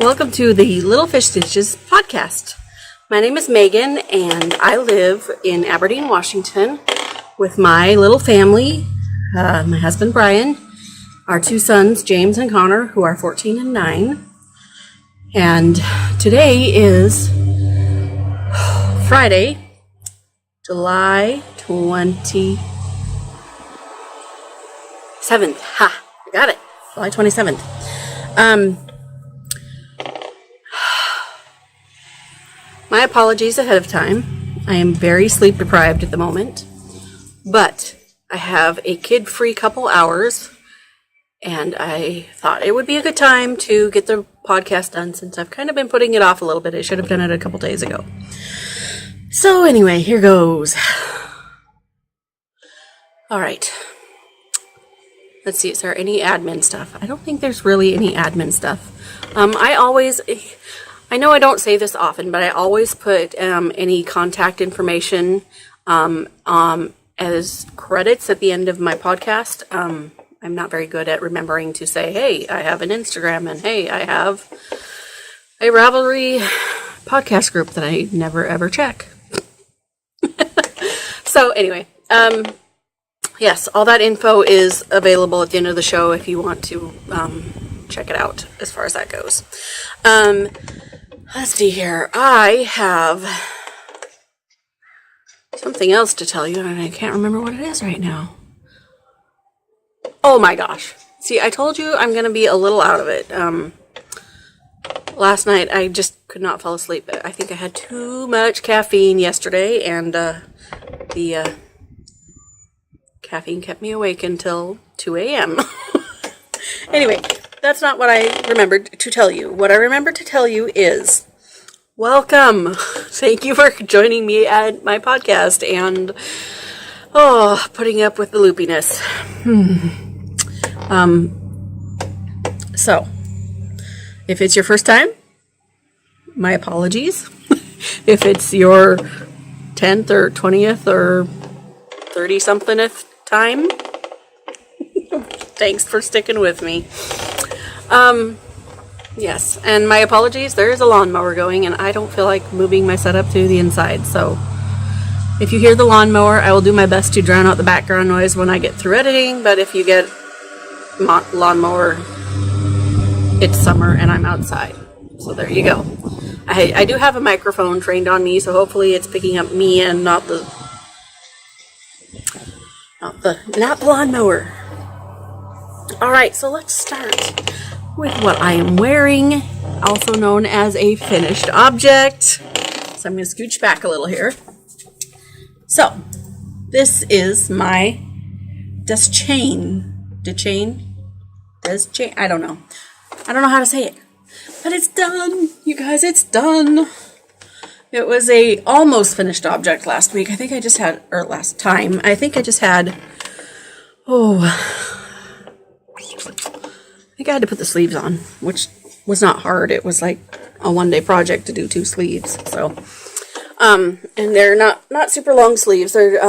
Welcome to the Little Fish Stitches podcast. My name is Megan, and I live in Aberdeen, Washington, with my little family, my husband Brian, our two sons, James and Connor, who are 14 and 9. And today is Friday, July 27th. Ha! I got it. July 27th. My apologies ahead of time. I am very sleep deprived at the moment, but I have a kid-free couple hours, and I thought it would be a good time to get the podcast done since I've kind of been putting it off a little bit. I should have done it a couple days ago. So anyway, here goes. All right. Let's see, is there any admin stuff? I don't think there's really any admin stuff. I know I don't say this often, but I always put any contact information as credits at the end of my podcast. I'm not very good at remembering to say, hey, I have an Instagram, and hey, I have a Ravelry podcast group that I never ever check. So anyway, yes, all that info is available at the end of the show if you want to check it out as far as that goes. Let's see here. I have something else to tell you, and I can't remember what it is right now. Oh my gosh. See, I told you I'm going to be a little out of it. Last night I just could not fall asleep. I think I had too much caffeine yesterday, and the caffeine kept me awake until 2 a.m. Anyway, that's not what I remembered to tell you. What I remembered to tell you is, welcome. Thank you for joining me at my podcast and, putting up with the loopiness. So, if it's your first time, my apologies. If it's your 10th or 20th or 30-somethingth time, thanks for sticking with me. Yes, and my apologies, there is a lawnmower going, and I don't feel like moving my setup to the inside, so if you hear the lawnmower, I will do my best to drown out the background noise when I get through editing, but if you get lawnmower, it's summer and I'm outside, so there you go. I do have a microphone trained on me, so hopefully it's picking up me and not the lawnmower. Alright, so let's start with what I am wearing, also known as a finished object. So I'm going to scooch back a little here. So, this is my Chain. I don't know how to say it. But it's done, you guys, it's done. It was a almost finished object last week. I think I just had I had to put the sleeves on, which was not hard. It was like a one-day project to do 2 sleeves. So, and they're not super long sleeves. They're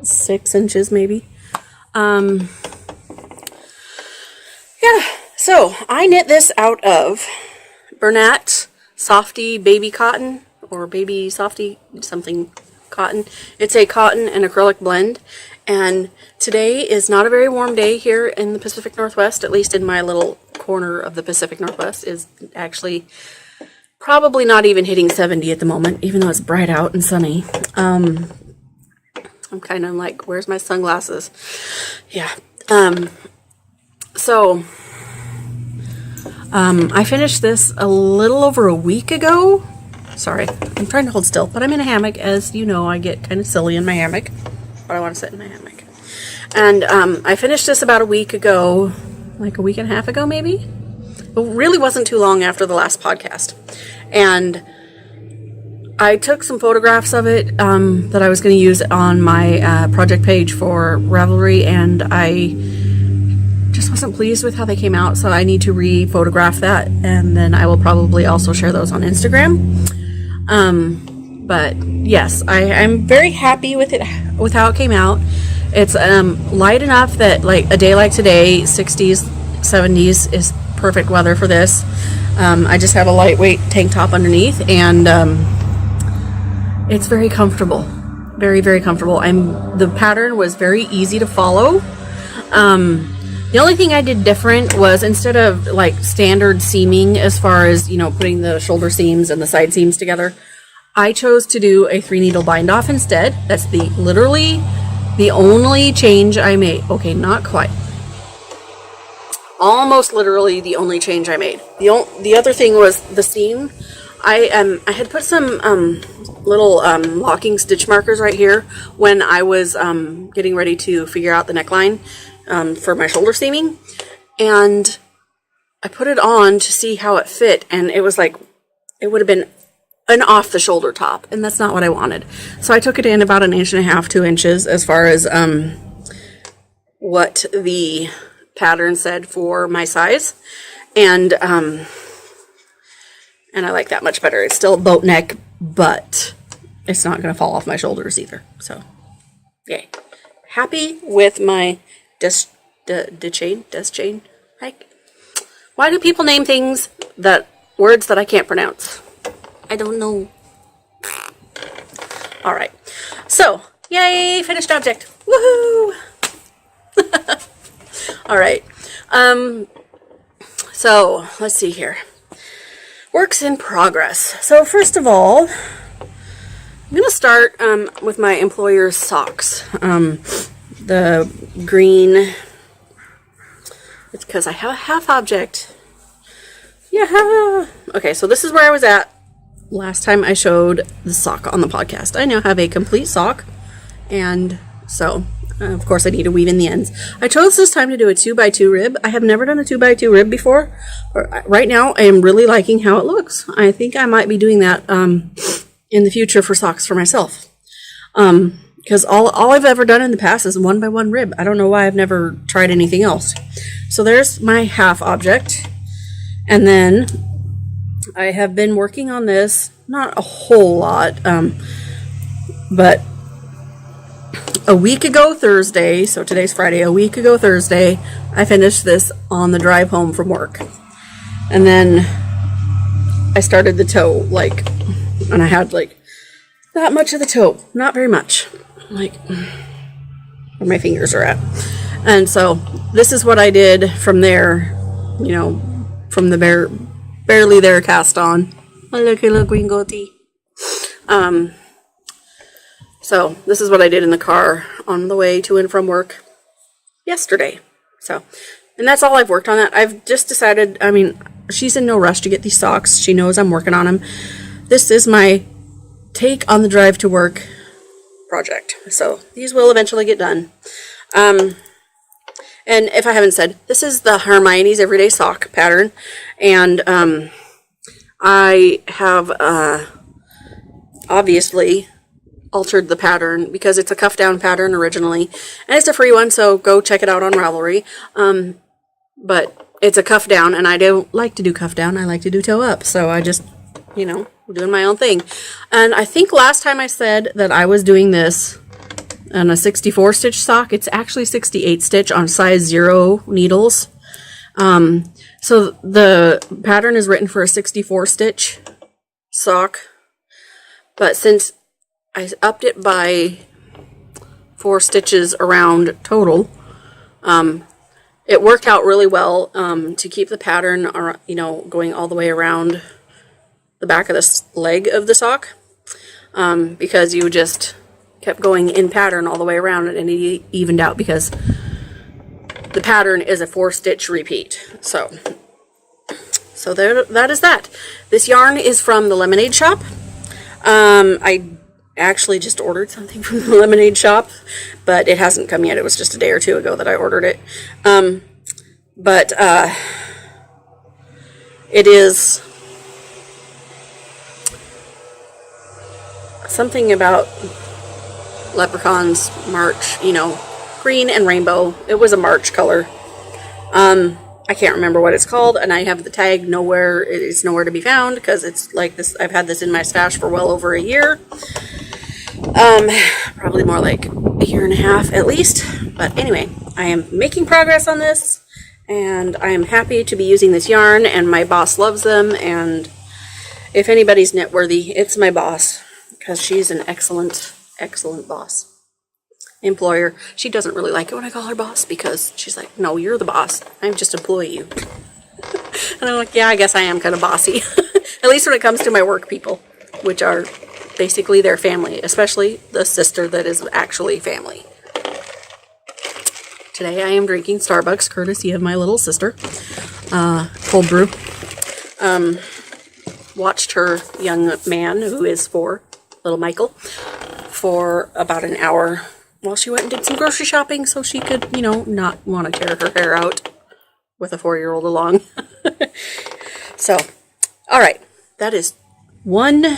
6 inches maybe. Yeah. So I knit this out of Bernat Softy Baby Cotton, or Baby Softy something cotton. It's a cotton and acrylic blend. And today is not a very warm day here in the Pacific Northwest, at least in my little corner of the Pacific Northwest. Is actually probably not even hitting 70 at the moment, even though it's bright out and sunny. I'm kind of like, where's my sunglasses? Yeah. So, I finished this a little over a week ago. Sorry, I'm trying to hold still, but I'm in a hammock. As you know, I get kind of silly in my hammock. I want to sit in my hammock. And I finished this about a week ago, like a week and a half ago maybe. It really wasn't too long after the last podcast. And I took some photographs of it that I was going to use on my project page for Ravelry, and I just wasn't pleased with how they came out, so I need to re-photograph that, and then I will probably also share those on Instagram. But yes, I'm very happy with it, with how it came out. It's light enough that, like, a day like today, 60s 70s is perfect weather for this. I just have a lightweight tank top underneath, and it's very comfortable. Very, very comfortable. The pattern was very easy to follow. The only thing I did different was, instead of like standard seaming as far as, putting the shoulder seams and the side seams together, I chose to do a 3-needle bind off instead. That's literally the only change I made. Okay, not quite. Almost literally the only change I made. The other thing was the seam. I had put some little locking stitch markers right here when I was getting ready to figure out the neckline for my shoulder seaming, and I put it on to see how it fit, and it was like, it would have been an off the shoulder top, and that's not what I wanted. So I took it in about 1.5 inches, 2 inches as far as what the pattern said for my size, and I like that much better. It's still a boat neck, but it's not going to fall off my shoulders either. So, yay. Happy with my desk chain. Like, why do people name things words that I can't pronounce? I don't know. All right. So, yay, finished object. Woohoo! All right. So, let's see here. Works in progress. So, first of all, I'm going to start with my employer's socks. The green, it's because I have a half object. Yeah. Okay, so this is where I was at last time I showed the sock on the podcast. I now have a complete sock, and so of course I need to weave in the ends. I chose this time to do a 2x2 rib. I have never done a 2x2 rib before. Right now I am really liking how it looks. I think I might be doing that in the future for socks for myself. Because all I've ever done in the past is 1x1 rib. I don't know why I've never tried anything else. So there's my half object. And then I have been working on this, not a whole lot, but a week ago Thursday, so today's Friday, a week ago Thursday, I finished this on the drive home from work. And then I started the toe, and I had that much of the toe, not very much, where my fingers are at. And so this is what I did from there, from the barely there cast on. Look, green goatee. So this is what I did in the car on the way to and from work yesterday. So, and that's all I've worked on that. I've just decided, she's in no rush to get these socks. She knows I'm working on them. This is my take on the drive to work project. So these will eventually get done. And if I haven't said, this is the Hermione's Everyday Sock pattern. And I have obviously altered the pattern because it's a cuff down pattern originally. And it's a free one, so go check it out on Ravelry. But it's a cuff down, and I don't like to do cuff down. I like to do toe up. So I just, doing my own thing. And I think last time I said that I was doing this on a 64 stitch sock. It's actually 68 stitch on size 0 needles. So the pattern is written for a 64 stitch sock, but since I upped it by 4 stitches around total, it worked out really well to keep the pattern, going all the way around the back of the leg of the sock, because you just kept going in pattern all the way around, and it evened out because the pattern is a 4-stitch repeat. So there, that is that. This yarn is from the Lemonade Shop. I actually just ordered something from the Lemonade Shop, but it hasn't come yet. It was just a day or two ago that I ordered it. But it is something about leprechauns, March, green and rainbow. It was a March color. I can't remember what it's called, and I have the tag nowhere. It is nowhere to be found because it's like this. I've had this in my stash for well over a year. Probably more like a year and a half at least. But anyway, I am making progress on this, and I am happy to be using this yarn, and my boss loves them, and if anybody's knit worthy, it's my boss, because she's an excellent, excellent boss. Employer. She doesn't really like it when I call her boss, because she's like, no, you're the boss. I just employ you. And I'm like, yeah, I guess I am kind of bossy. At least when it comes to my work people, which are basically their family, especially the sister that is actually family. Today I am drinking Starbucks, courtesy of my little sister. Cold brew. Watched her young man, who is 4, little Michael, for about an hour while she went and did some grocery shopping so she could, you know, not want to tear her hair out with a 4-year-old along. So, alright, that is one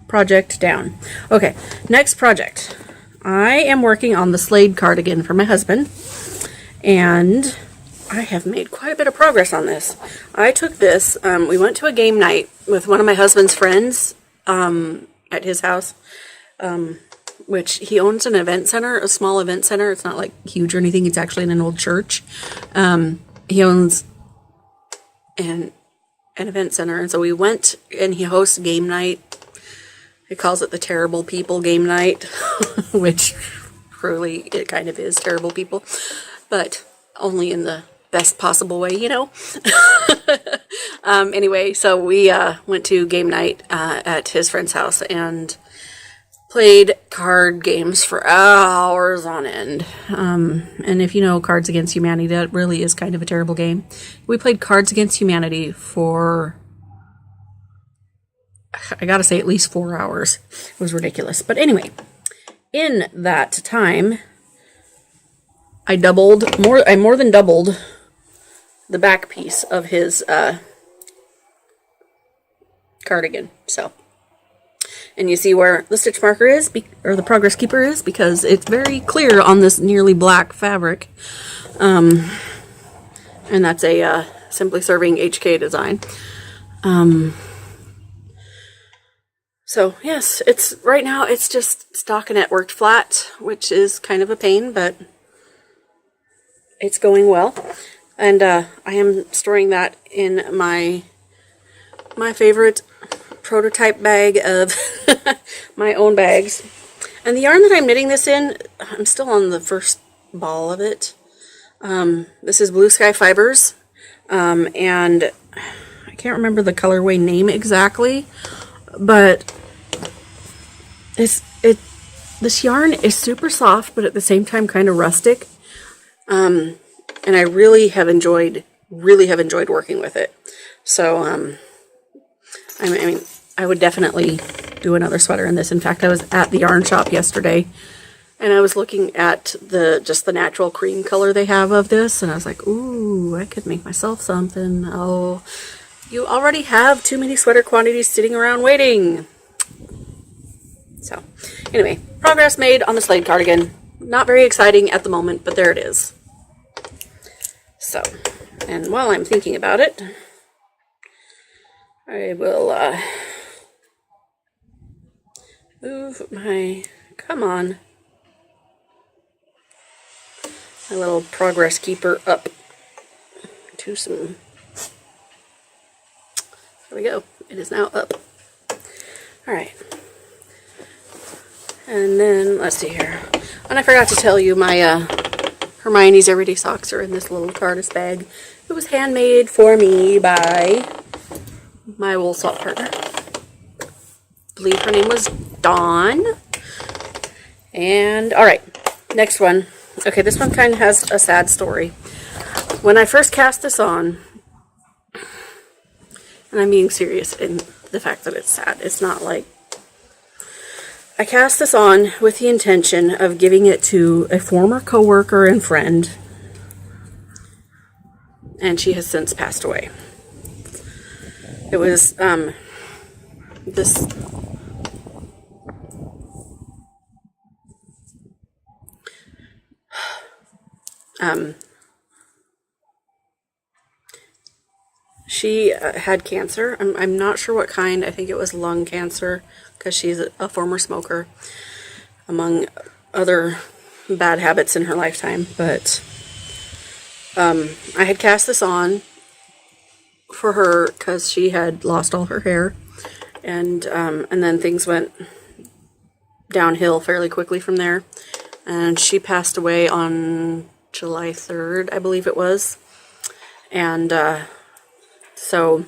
project down. Okay, next project. I am working on the Slade cardigan for my husband, and I have made quite a bit of progress on this. I took this, we went to a game night with one of my husband's friends at his house, which he owns an event center, a small event center. It's not like huge or anything. It's actually in an old church. He owns an event center, and so we went, and he hosts game night. He calls it the Terrible People Game Night, which truly it kind of is terrible people, but only in the best possible way, you know. Anyway, so we went to game night at his friend's house and played card games for hours on end. And if you know Cards Against Humanity, that really is kind of a terrible game. We played Cards Against Humanity for, I gotta say, at least 4 hours. It was ridiculous. But anyway, in that time, I more than doubled the back piece of his cardigan. So, and you see where the stitch marker is, or the progress keeper is, because it's very clear on this nearly black fabric. And that's a Simply Serving HK design. So yes, right now it's just stockinette worked flat, which is kind of a pain, but it's going well. And I am storing that in my favorite prototype bag of my own bags. And the yarn that I'm knitting this in, I'm still on the first ball of it. This is Blue Sky Fibers, and I can't remember the colorway name exactly, but this yarn is super soft, but at the same time kind of rustic. And I really have enjoyed working with it. So, I mean, I would definitely do another sweater in this. In fact, I was at the yarn shop yesterday, and I was looking at just the natural cream color they have of this, and I was like, ooh, I could make myself something. Oh, you already have too many sweater quantities sitting around waiting. So, anyway, progress made on the Slade cardigan. Not very exciting at the moment, but there it is. So, and while I'm thinking about it, I will move my little progress keeper up to some. There we go. It is now up. Alright. And then, let's see here. And I forgot to tell you, my Hermione's Everyday Socks are in this little TARDIS bag. It was handmade for me by my wool swap partner. I believe her name was Dawn. And, alright, next one. Okay, this one kind of has a sad story. When I first cast this on, and I'm being serious in the fact that it's sad, it's not like, I cast this on with the intention of giving it to a former coworker and friend, and she has since passed away. It was this she had cancer. I'm not sure what kind. I think it was lung cancer, because she's a former smoker, among other bad habits in her lifetime. But I had cast this on for her because she had lost all her hair, and then things went downhill fairly quickly from there, and she passed away on July 3rd, I believe it was, and so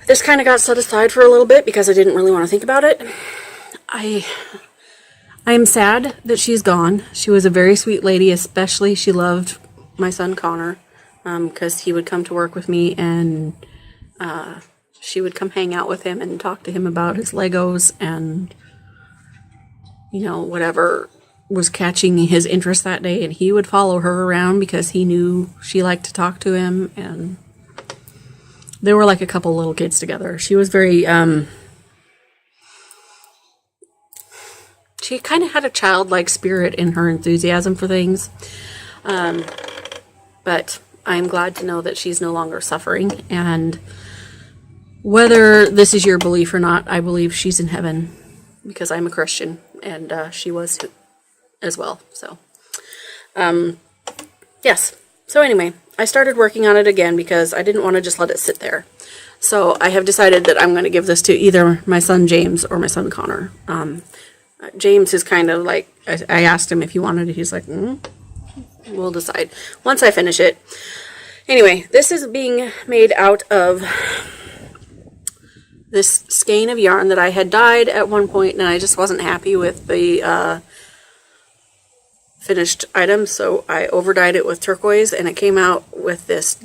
this kind of got set aside for a little bit because I didn't really want to think about it. I am sad that she's gone. She was a very sweet lady, especially she loved my son Connor, because he would come to work with me, and she would come hang out with him and talk to him about his Legos and, you know, whatever was catching his interest that day, and he would follow her around because he knew she liked to talk to him, and they were like a couple little kids together. She was very, she kind of had a childlike spirit in her enthusiasm for things, but I'm glad to know that she's no longer suffering, and whether this is your belief or not, I believe she's in heaven because I'm a Christian, and she was as well. So, yes. So anyway, I started working on it again because I didn't want to just let it sit there. So I have decided that I'm going to give this to either my son James or my son Connor. James is kind of like, I asked him if he wanted it. He's like, we'll decide once I finish it. Anyway, this is being made out of this skein of yarn that I had dyed at one point, and I just wasn't happy with the finished item, so I overdyed it with turquoise, and it came out with this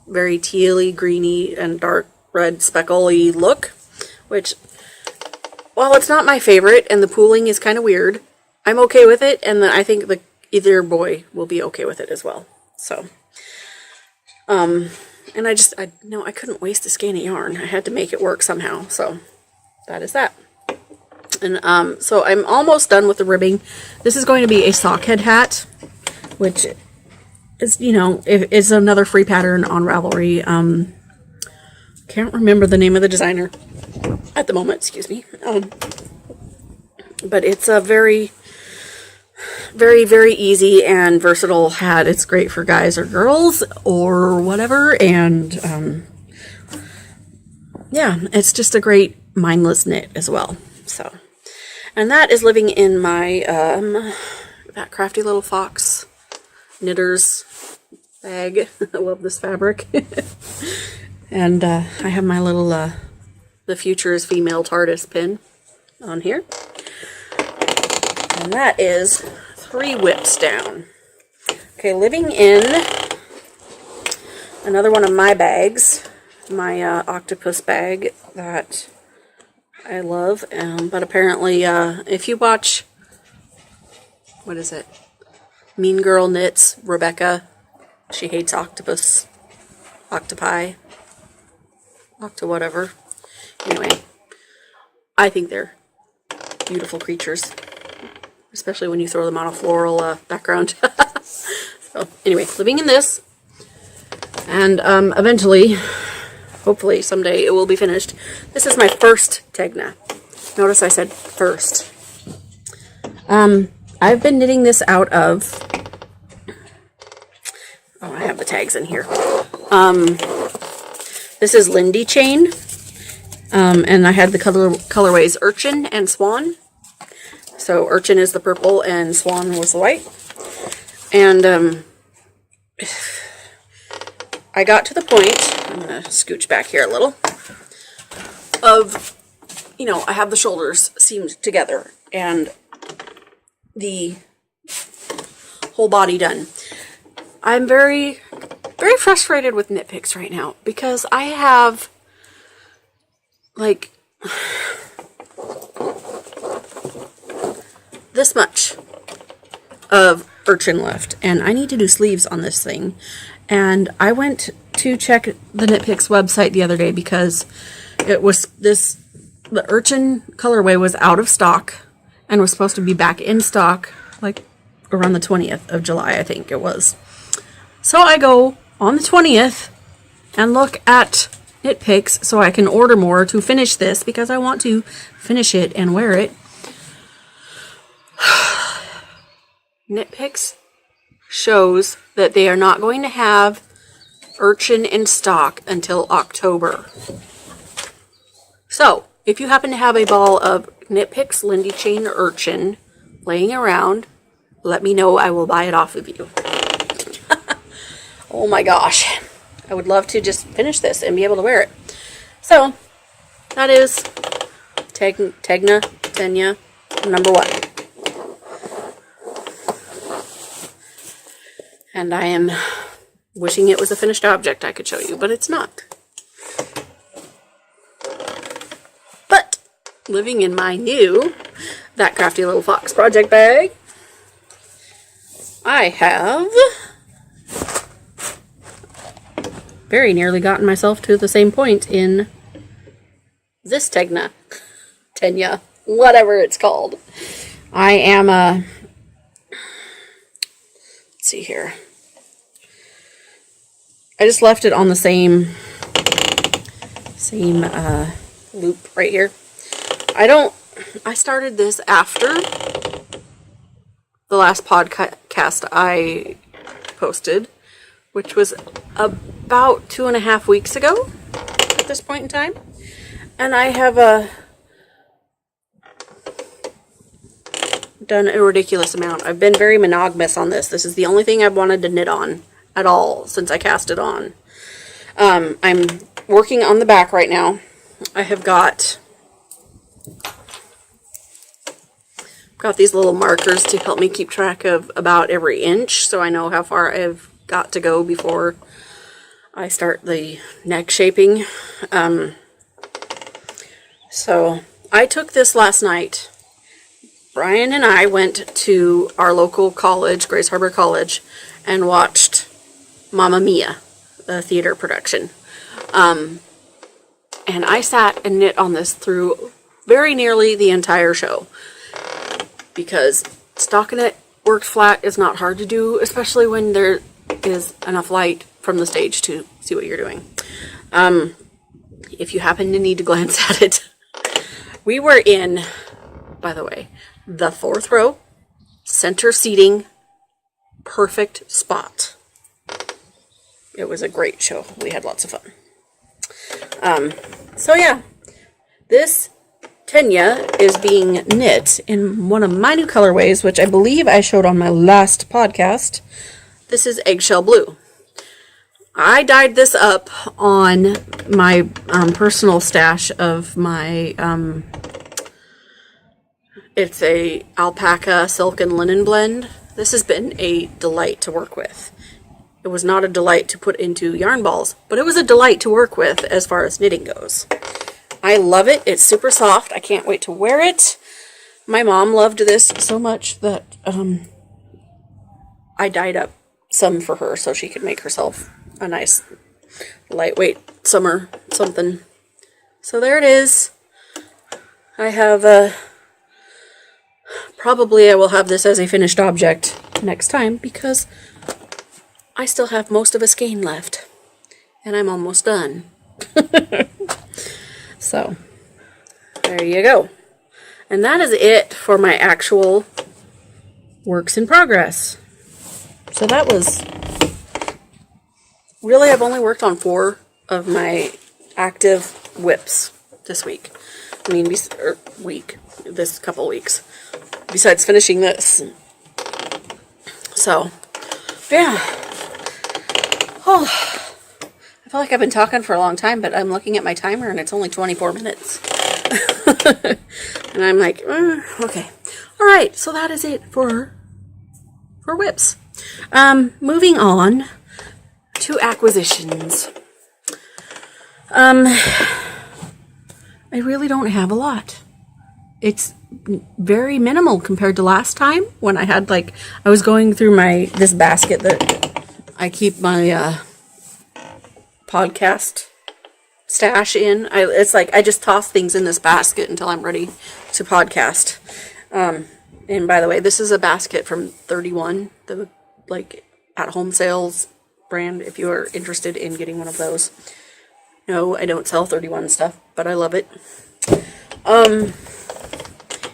very tealy, greeny, and dark red speckly look, which, while it's not my favorite, and the pooling is kind of weird, I'm okay with it, and I think either boy will be okay with it as well. So, and I couldn't waste a skein of yarn. I had to make it work somehow, so that is that. And so I'm almost done with the ribbing. This is going to be a sockhead hat, which is, you know, is another free pattern on Ravelry. Can't remember the name of the designer at the moment, excuse me. But it's a very, very, very easy and versatile hat. It's great for guys or girls or whatever. And yeah, it's just a great mindless knit as well. So, and that is living in my that Crafty Little Fox Knitters bag. I love this fabric. And I have my little The Future is Female TARDIS pin on here. And that is 3 whips down. Okay, living in another one of my bags, my octopus bag that I love, but apparently if you watch, what is it, Mean Girl Knits, Rebecca, she hates octopus, octopi, whatever. Anyway, I think they're beautiful creatures, especially when you throw them on a floral background. So anyway, living in this, and eventually, hopefully someday it will be finished. This is my first Tegna. Notice I said first. I've been knitting this out of, oh, I have the tags in here. This is Lindy Chain, and I had the colorways Urchin and Swan. So Urchin is the purple and Swan was the white. And I got to the point, I'm going to scooch back here a little, of, you know, I have the shoulders seamed together and the whole body done. I'm very, very frustrated with knit picks right now because I have, like, this much of Urchin left, and I need to do sleeves on this thing. And I went to check the Knit Picks website the other day because it was the Urchin colorway was out of stock and was supposed to be back in stock like around the 20th of July, I think it was. So I go on the 20th and look at Knit Picks so I can order more to finish this because I want to finish it and wear it. Knit Picks shows that they are not going to have urchin in stock until October. So, if you happen to have a ball of Knit Picks Lindy Chain urchin laying around, let me know. I will buy it off of you. Oh my gosh. I would love to just finish this and be able to wear it. So, that is Tenya number 1. And I am wishing it was a finished object I could show you, but it's not. But, living in my new That Crafty Little Fox project bag, I have very nearly gotten myself to the same point in this Tenya, whatever it's called. I am let's see here. I just left it on the same loop right here. I started this after the last podcast I posted, which was about 2.5 weeks ago at this point in time. And I have done a ridiculous amount. I've been very monogamous on this. This is the only thing I've wanted to knit on at all since I cast it on. I'm working on the back right now. I have got these little markers to help me keep track of about every inch, so I know how far I've got to go before I start the neck shaping. So I took this last night. Brian and I went to our local college, Grace Harbor College, and watched Mamma Mia, the theater production. And I sat and knit on this through very nearly the entire show, because stockinette worked flat is not hard to do, especially when there is enough light from the stage to see what you're doing. If you happen to need to glance at it, we were in, by the way, the 4th row, center seating, perfect spot. It was a great show. We had lots of fun. So yeah, this Tenya is being knit in one of my new colorways, which I believe I showed on my last podcast. This is Eggshell Blue. I dyed this up on my personal stash of my, it's a alpaca, silk, and linen blend. This has been a delight to work with. It was not a delight to put into yarn balls, but it was a delight to work with as far as knitting goes. I love it. It's super soft. I can't wait to wear it. My mom loved this so much that I dyed up some for her so she could make herself a nice lightweight summer something. So there it is. I have probably I will have this as a finished object next time, because I still have most of a skein left and I'm almost done. So there you go. And that is it for my actual works in progress. So that was really, I've only worked on 4 of my active whips this week. I mean, this couple weeks, besides finishing this. So, yeah. Oh, I feel like I've been talking for a long time, but I'm looking at my timer and it's only 24 minutes. And I'm like, okay. All right, so that is it for whips. Moving on to acquisitions. I really don't have a lot. It's very minimal compared to last time when I had, like, I was going through this basket that I keep my podcast stash in. It's like I just toss things in this basket until I'm ready to podcast. And by the way, this is a basket from 31, the like at home sales brand, if you are interested in getting one of those. No, I don't sell 31 stuff, but I love it.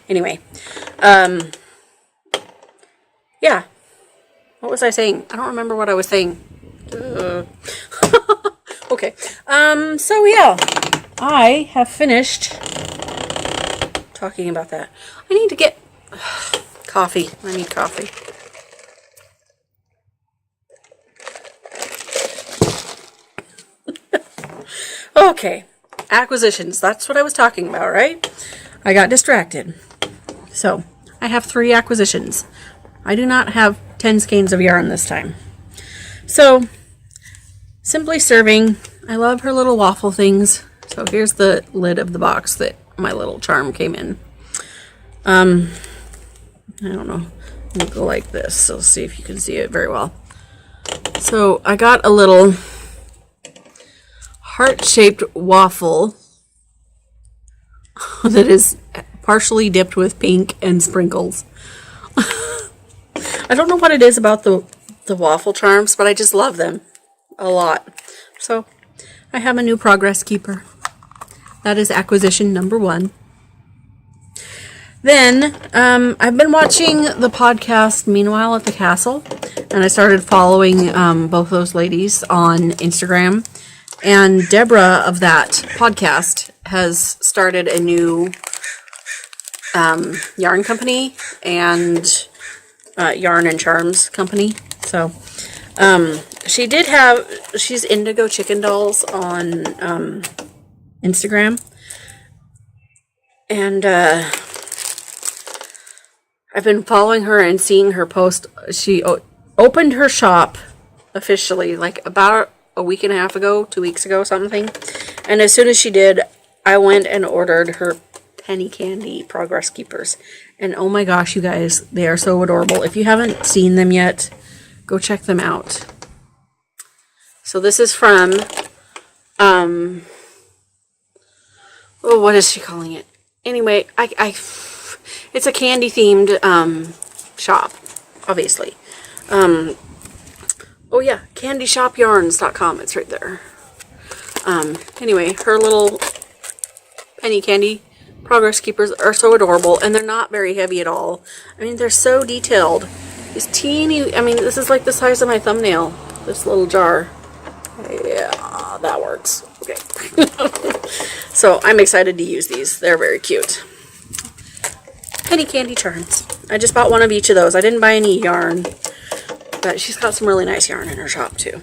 Anyway, yeah. What was I saying? I don't remember what I was saying. Okay. So yeah, I have finished talking about that. I need to get coffee. I need coffee. Okay. Acquisitions. That's what I was talking about, right? I got distracted. So, I have 3 acquisitions. I do not have 10 skeins of yarn this time. So, Simply Serving. I love her little waffle things. So, here's the lid of the box that my little charm came in. I don't know. I'll go like this. So, see if you can see it very well. So, I got a little heart-shaped waffle that is partially dipped with pink and sprinkles. I don't know what it is about the waffle charms, but I just love them a lot. So I have a new progress keeper. That is acquisition number 1. Then I've been watching the podcast Meanwhile at the Castle, and I started following both those ladies on Instagram. And Deborah of that podcast has started a new yarn company and yarn and charms company. So she's Indigo Chicken Dolls on Instagram. And I've been following her and seeing her post. She opened her shop officially like about a week and a half ago, 2 weeks ago, something. And as soon as she did, I went and ordered her penny candy progress keepers. And oh my gosh, you guys, they are so adorable. If you haven't seen them yet, go check them out. So this is from, what is she calling it? Anyway, it's a candy themed shop, obviously. Oh yeah, candyshopyarns.com. It's right there. Anyway, her little penny candy progress keepers are so adorable, and they're not very heavy at all. I mean, they're so detailed. These teeny, I mean, this is like the size of my thumbnail, this little jar. Yeah, that works. Okay. So I'm excited to use these. They're very cute. Penny candy charms. I just bought one of each of those. I didn't buy any yarn. But she's got some really nice yarn in her shop too.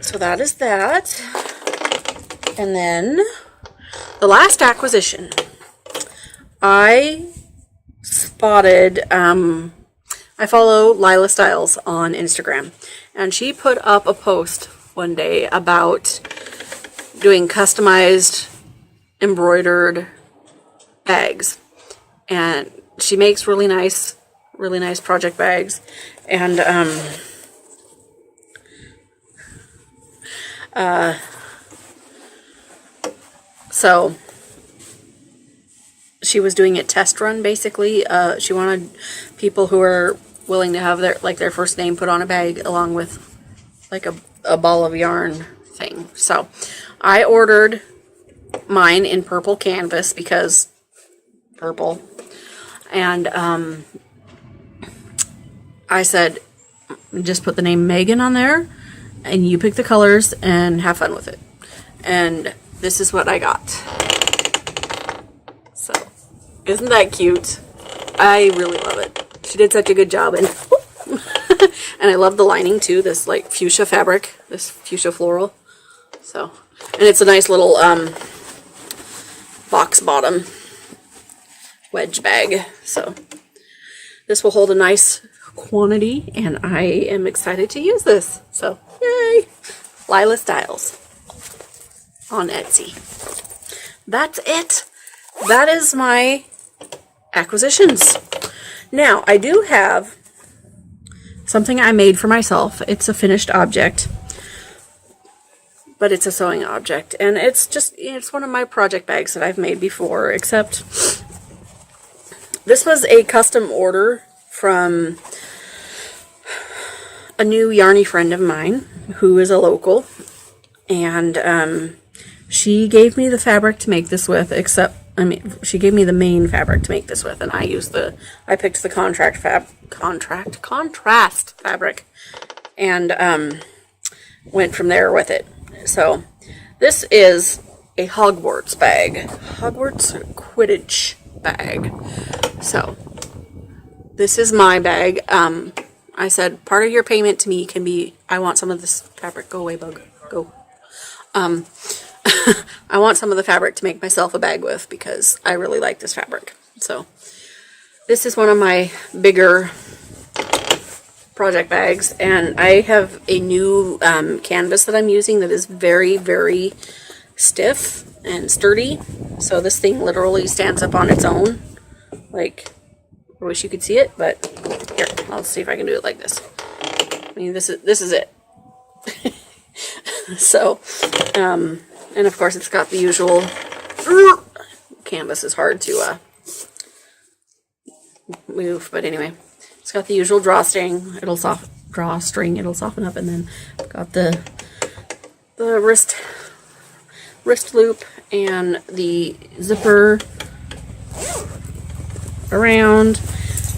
So that is that. And then the last acquisition. I spotted, I follow Lila Styles on Instagram. And she put up a post one day about doing customized embroidered bags. And she makes really nice project bags. And so she was doing a test run basically. She wanted people who are willing to have their first name put on a bag along with like a ball of yarn thing. So I ordered mine in purple canvas because purple. And I said, just put the name Megan on there, and you pick the colors and have fun with it. And this is what I got. So, isn't that cute? I really love it. She did such a good job. And and I love the lining too, this like fuchsia fabric, this fuchsia floral. So, and it's a nice little box bottom wedge bag. So, this will hold a nice quantity, and I am excited to use this. So, yay! Lila Styles on Etsy. That's it. That is my acquisitions. Now, I do have something I made for myself. It's a finished object, but it's a sewing object, and it's one of my project bags that I've made before, except this was a custom order from a new yarny friend of mine who is a local, and she gave me the fabric to make this with, except she gave me the main fabric to make this with, and I picked the contrast fabric, and went from there with it. So this is a Hogwarts bag, Hogwarts Quidditch bag. So this is my bag. I said part of your payment to me can be, I want some of this fabric. Go away, bug. Go. I want some of the fabric to make myself a bag with because I really like this fabric. So this is one of my bigger project bags, and I have a new canvas that I'm using that is very, very stiff and sturdy. So this thing literally stands up on its own. Like, I wish you could see it, but here, I'll see if I can do it like this. I mean, this is it. So, and of course it's got the usual, canvas is hard to move, but anyway, it's got the usual drawstring, it'll soften up, and then got the wrist loop and the zipper around.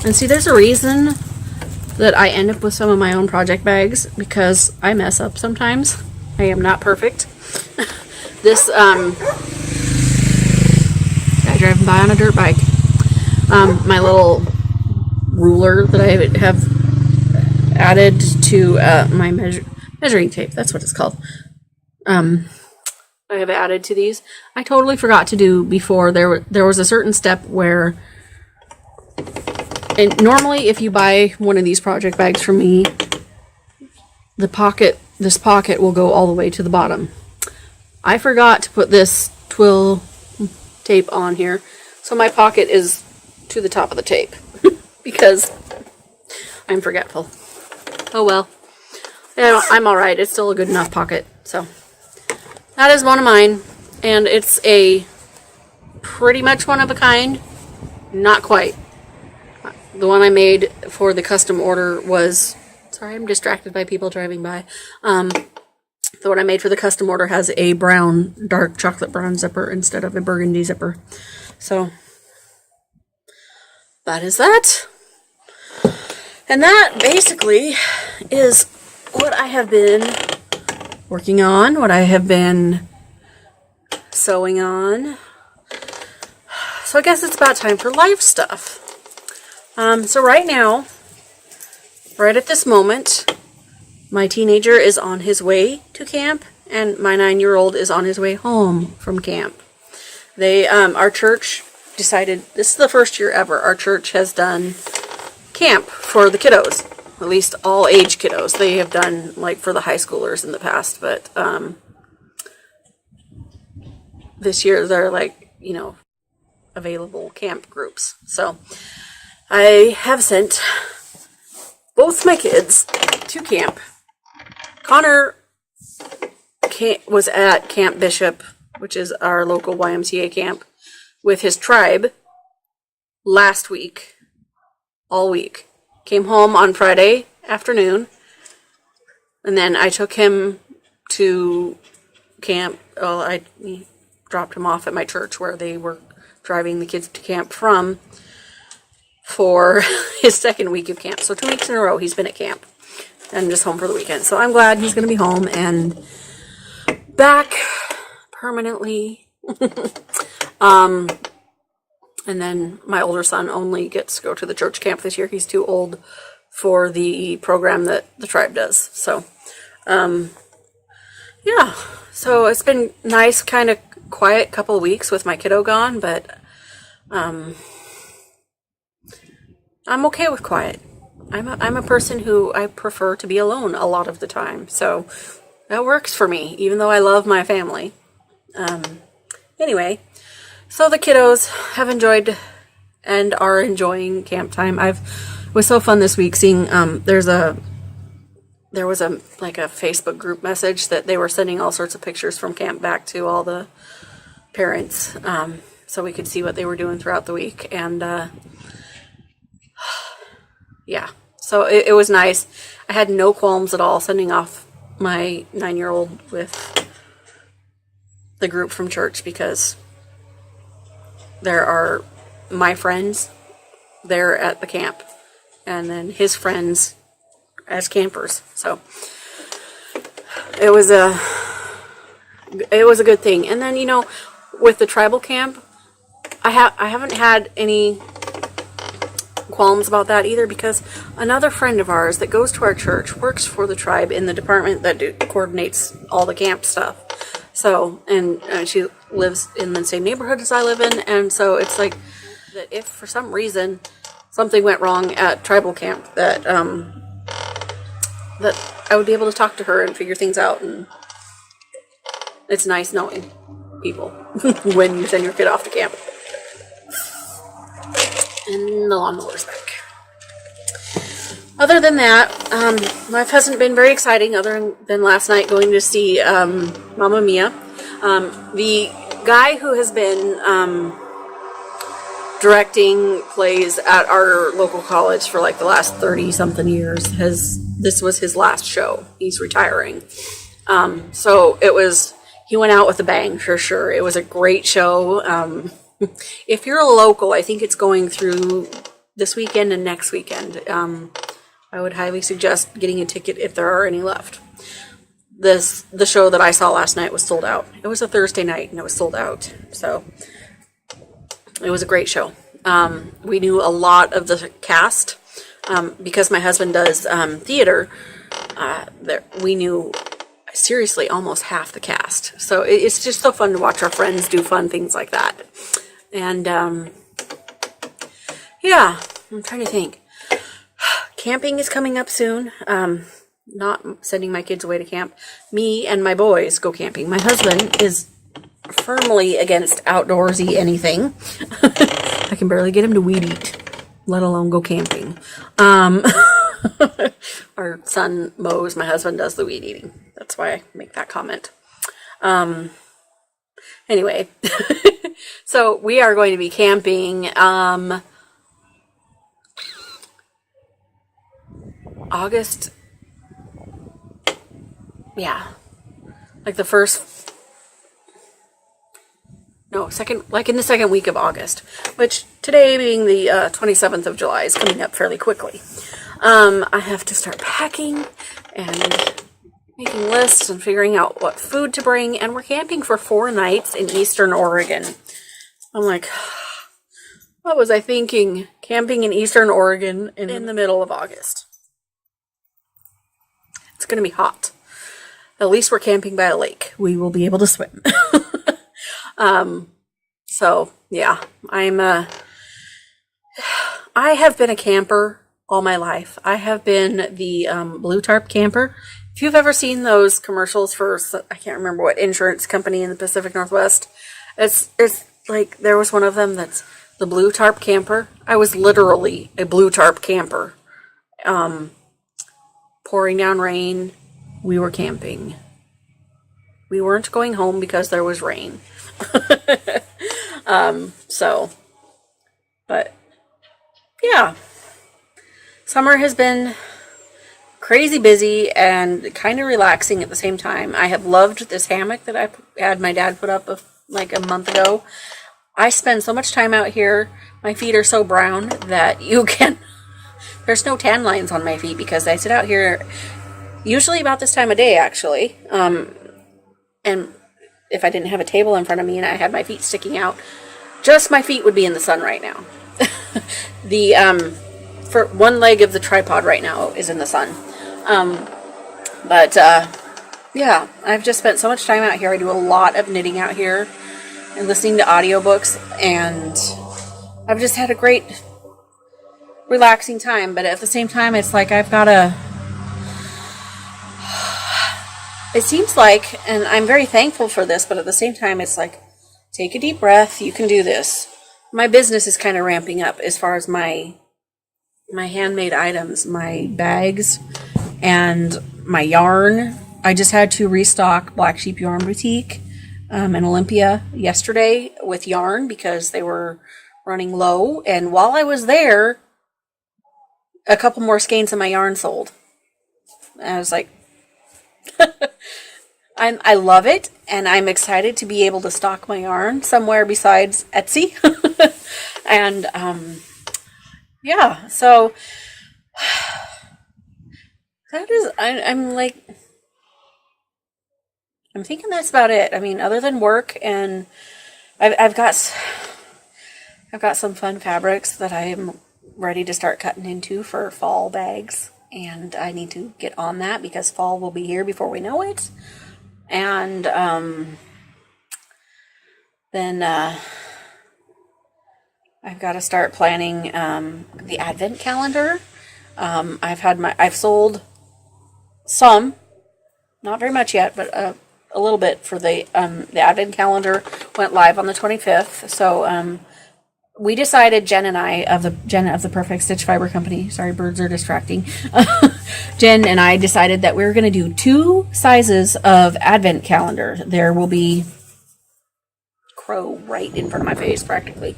And see, there's a reason that I end up with some of my own project bags, because I mess up sometimes. I am not perfect. This guy driving by on a dirt bike. My little ruler that I have added to my measuring tape. That's what it's called. I have added to these. I totally forgot to do before. There was a certain step where, and normally if you buy one of these project bags from me, this pocket will go all the way to the bottom. I forgot to put this twill tape on here, so my pocket is to the top of the tape because I'm forgetful. Oh well. Yeah, I'm alright. It's still a good enough pocket. So that is one of mine, and it's a pretty much one of a kind. Not quite. The one I made for the custom order was, sorry, I'm distracted by people driving by. The one I made for the custom order has a brown, dark chocolate brown zipper instead of a burgundy zipper. So that is that. And that basically is what I have been working on, what I have been sewing on. So I guess it's about time for life stuff. So right now, right at this moment, my teenager is on his way to camp, and my 9-year-old is on his way home from camp. Our church decided, this is the first year ever, our church has done camp for the kiddos, at least all age kiddos. They have done, like, for the high schoolers in the past, but this year they're, like, you know, available camp groups. So I have sent both my kids to camp. Connor was at Camp Bishop, which is our local YMCA camp, with his tribe last week, all week. Came home on Friday afternoon, and then I took him to camp. Well, I dropped him off at my church where they were driving the kids to camp from for his second week of camp. So 2 weeks in a row he's been at camp and just home for the weekend. So I'm glad he's going to be home and back permanently. And then my older son only gets to go to the church camp this year. He's too old for the program that the tribe does. So, yeah. So it's been nice, kind of quiet couple of weeks with my kiddo gone, but I'm okay with quiet. I'm a person who I prefer to be alone a lot of the time. So that works for me, even though I love my family. Anyway, so the kiddos have enjoyed and are enjoying camp time. It was so fun this week seeing, there was a Facebook group message that they were sending all sorts of pictures from camp back to all the parents, so we could see what they were doing throughout the week. And yeah, so it was nice. I had no qualms at all sending off my 9-year-old with the group from church, because there are my friends there at the camp, and then his friends as campers. So it was a good thing. And then, with the tribal camp, I haven't had any qualms about that either, because another friend of ours that goes to our church works for the tribe in the department that coordinates all the camp stuff. So, and she lives in the same neighborhood as I live in, and so it's like that if for some reason something went wrong at tribal camp, that I would be able to talk to her and figure things out. And it's nice knowing people when you send your kid off to camp. And the lawnmower's back. Other than that, life hasn't been very exciting other than last night going to see Mamma Mia. The guy who has been directing plays at our local college for like the last 30-something years this was his last show. He's retiring. So he went out with a bang for sure. It was a great show. If you're a local, I think it's going through this weekend and next weekend. I would highly suggest getting a ticket if there are any left. The show that I saw last night was sold out. It was a Thursday night and it was sold out. So it was a great show. We knew a lot of the cast because my husband does theater. We knew seriously almost half the cast. So it's just so fun to watch our friends do fun things like that. And yeah, I'm trying to think. Camping is coming up soon. Not sending my kids away to camp. Me and my boys go camping. My husband is firmly against outdoorsy anything. I can barely get him to weed eat, let alone go camping. Our son mows, my husband does the weed eating. That's why I make that comment. Anyway, so we are going to be camping August. Yeah, like in the second week of August, which today being the 27th of July is coming up fairly quickly. I have to start packing and making lists and figuring out what food to bring, and we're camping for 4 nights in Eastern Oregon. I'm like, what was I thinking? Camping in Eastern Oregon in the middle of August. It's going to be hot. At least we're camping by a lake. We will be able to swim. So yeah, I have been a camper all my life. I have been the blue tarp camper. If you've ever seen those commercials for, I can't remember what insurance company in the Pacific Northwest, it's like there was one of them that's the blue tarp camper. I was literally a blue tarp camper. Pouring down rain, we were camping. We weren't going home because there was rain. But yeah, summer has been crazy busy and kind of relaxing at the same time. I have loved this hammock that I had my dad put up like a month ago. I spend so much time out here. My feet are so brown that there's no tan lines on my feet because I sit out here usually about this time of day, actually. And if I didn't have a table in front of me and I had my feet sticking out, just my feet would be in the sun right now. For one leg of the tripod right now is in the sun. Yeah, I've just spent so much time out here. I do a lot of knitting out here and listening to audiobooks, and I've just had a great relaxing time. But at the same time, it's like it seems like, and I'm very thankful for this, but at the same time, it's like, take a deep breath. You can do this. My business is kind of ramping up as far as my handmade items, my bags, and my yarn. I just had to restock Black Sheep Yarn Boutique in Olympia yesterday with yarn because they were running low. And while I was there, a couple more skeins of my yarn sold. And I was like, I love it, and I'm excited to be able to stock my yarn somewhere besides Etsy. And yeah, so that is, I'm like, I'm thinking that's about it. I mean, other than work, and I've got some fun fabrics that I am ready to start cutting into for fall bags, and I need to get on that because fall will be here before we know it. And then I've got to start planning the advent calendar. I've sold some, not very much yet, but a little bit for the advent calendar went live on the 25th. So we decided, Jen of the Perfect Stitch Fiber Company. Sorry, birds are distracting. Jen and I decided that we were going to do 2 sizes of advent calendar. There will be crow right in front of my face, practically.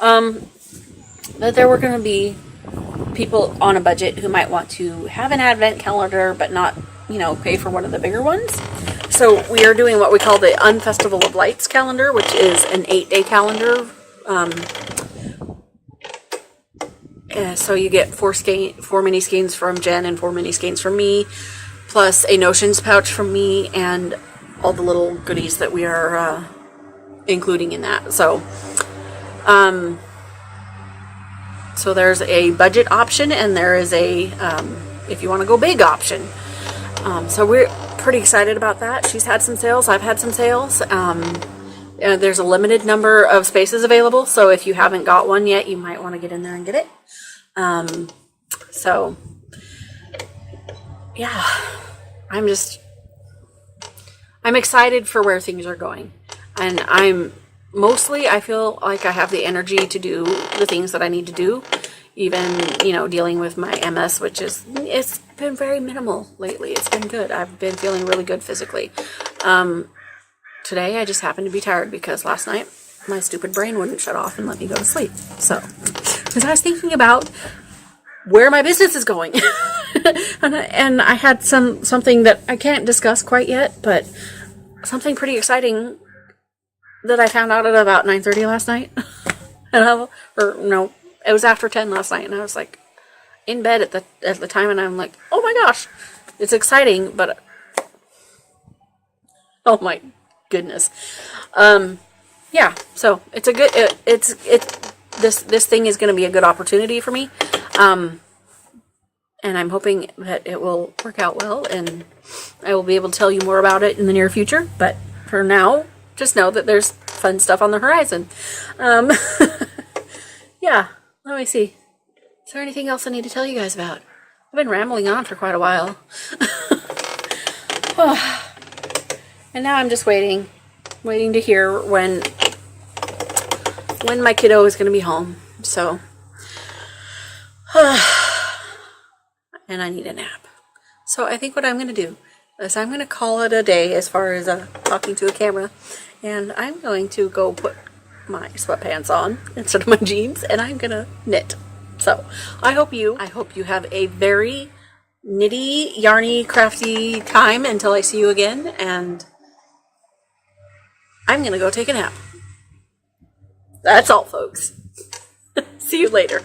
That there were going to be people on a budget who might want to have an advent calendar, but not, pay for one of the bigger ones. So we are doing what we call the Unfestival of Lights calendar, which is an 8-day calendar. So you get 4 mini skeins from Jen and 4 mini skeins from me, plus a notions pouch from me, and all the little goodies that we are including in that. So, so there's a budget option, and there is a if you want to go big option. So we're pretty excited about that. She's had some sales. I've had some sales. There's a limited number of spaces available, so if you haven't got one yet, you might want to get in there and get it. So yeah, I'm excited for where things are going, and I feel like I have the energy to do the things that I need to do, even, dealing with my MS, it's been very minimal lately. It's been good. I've been feeling really good physically. Today I just happened to be tired because last night my stupid brain wouldn't shut off and let me go to sleep. So, because I was thinking about where my business is going. and I had something that I can't discuss quite yet, but something pretty exciting that I found out at about 9:30 last night. It was after 10 last night, and I was like in bed at the time, and I'm like, oh my gosh, it's exciting, but oh my goodness. Yeah, so it's a good, this thing is going to be a good opportunity for me. And I'm hoping that it will work out well, and I will be able to tell you more about it in the near future. But for now, just know that there's fun stuff on the horizon. Yeah, let me see. Is there anything else I need to tell you guys about? I've been rambling on for quite a while. And now I'm just waiting to hear when my kiddo is going to be home. So, and I need a nap. So I think what I'm going to do is I'm going to call it a day as far as talking to a camera, and I'm going to go put my sweatpants on instead of my jeans, and I'm going to knit. So I hope you have a very knitty, yarny, crafty time until I see you again, and I'm going to go take a nap. That's all, folks. See you later.